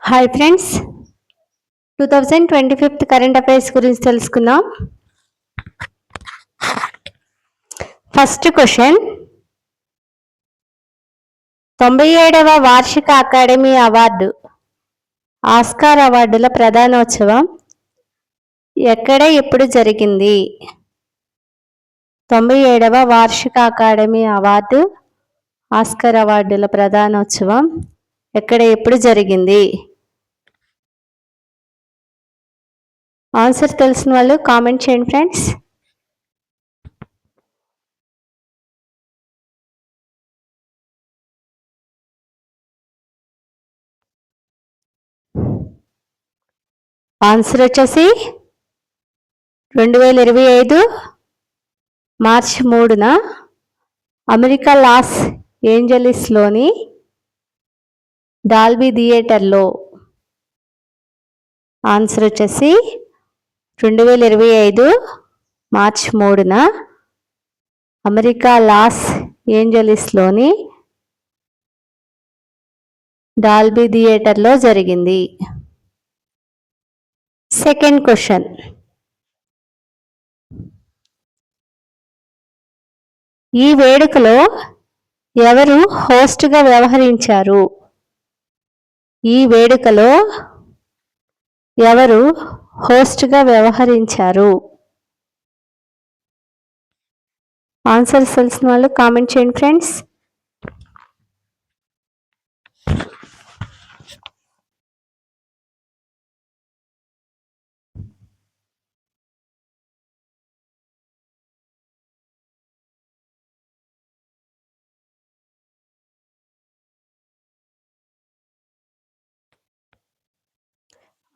Hi friends, 2025 current affairs గురించి తెలుసుకుందాం. First question, 97వ వార్షిక అకాడమీ అవార్డు ఆస్కార్ అవార్డుల ప్రధానోత్సవం ఎక్కడ ఎప్పుడు జరిగింది? 97వ వార్షిక అకాడమీ అవార్డు ఆస్కార్ అవార్డుల ప్రధానోత్సవం ఎక్కడ ఎప్పుడు జరిగింది? ఆన్సర్ తెలిసిన వాళ్ళు కామెంట్ చేయండి ఫ్రెండ్స్. ఆన్సర్ వచ్చేసి 2025 మార్చి 3న అమెరికా లాస్ ఏంజలీస్లోని డాల్బీ థియేటర్లో. ఆన్సర్ వచ్చేసి 2025 మార్చి 3న అమెరికా లాస్ ఏంజలీస్లోని డాల్బీ థియేటర్లో జరిగింది. సెకండ్ క్వశ్చన్, ఈ వేడుకలో ఎవరు హోస్ట్గా వ్యవహరించారు? ఈ వేడుకలో ఎవరు హోస్ట్గా వ్యవహరించారు? ఆన్సర్ తెలిసిన వాళ్ళు కామెంట్ చేయండి ఫ్రెండ్స్.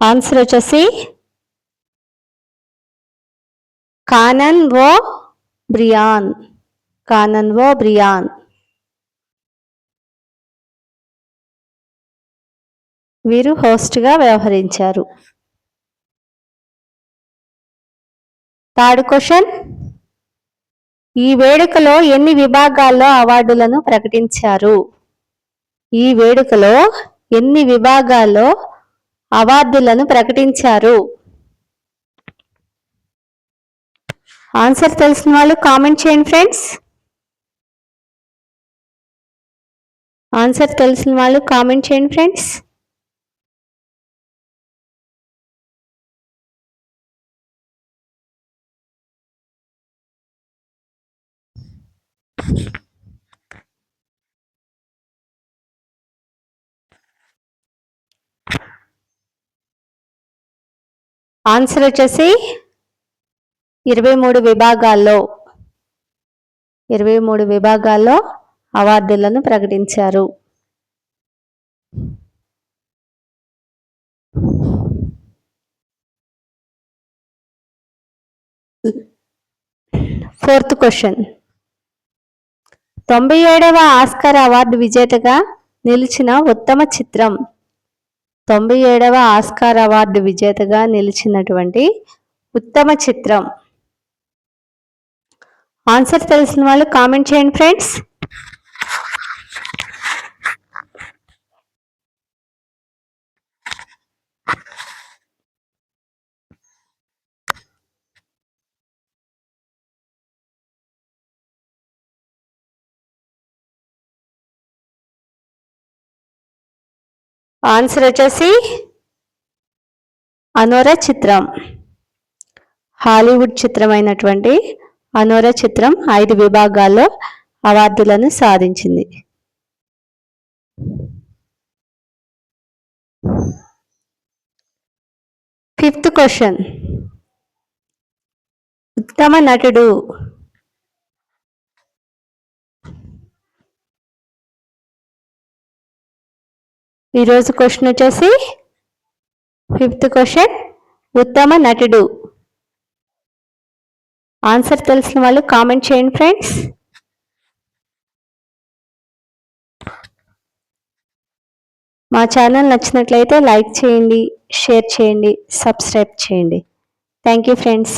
ఆన్సర్ వచ్చేసి కానన్ ఓ బ్రియాన్. కానన్ ఓ బ్రియాన్ వీరు హోస్ట్గా వ్యవహరించారు. థర్డ్ క్వశ్చన్, ఈ వేడుకలో ఎన్ని విభాగాల్లో అవార్డులను ప్రకటించారు? ఈ వేడుకలో ఎన్ని విభాగాల్లో అవార్డులను ప్రకటించారు? ఆన్సర్ తెలిసిన వాళ్ళు కామెంట్ చేయండి ఫ్రెండ్స్. ఆన్సర్ తెలిసిన వాళ్ళు కామెంట్ చేయండి ఫ్రెండ్స్. ఆన్సర్ వచ్చేసి 23 విభాగాల్లో అవార్డులను ప్రకటించారు. ఫోర్త్ క్వశ్చన్, 97వ ఆస్కార్ అవార్డు విజేతగా నిలిచిన ఉత్తమ చిత్రం. 97వ ఆస్కార్ అవార్డు విజేతగా నిలిచినటువంటి ఉత్తమ చిత్రం. ఆన్సర్ తెలిసిన వాళ్ళు కామెంట్ చేయండి ఫ్రెండ్స్. ఆన్సర్ వచ్చేసి అనోరా చిత్రం. హాలీవుడ్ చిత్రమైనటువంటి అనోరా చిత్రం 5 విభాగాల్లో అవార్డులను సాధించింది. ఫిఫ్త్ క్వశ్చన్, ఉత్తమ నటుడు. ఈరోజు క్వశ్చన్ వచ్చేసి ఫిఫ్త్ క్వశ్చన్, ఉత్తమ నటుడు. ఆన్సర్ తెలిసిన వాళ్ళు కామెంట్ చేయండి ఫ్రెండ్స్. మా ఛానల్ నచ్చినట్లయితే లైక్ చేయండి, షేర్ చేయండి, సబ్స్క్రైబ్ చేయండి. Thank you friends.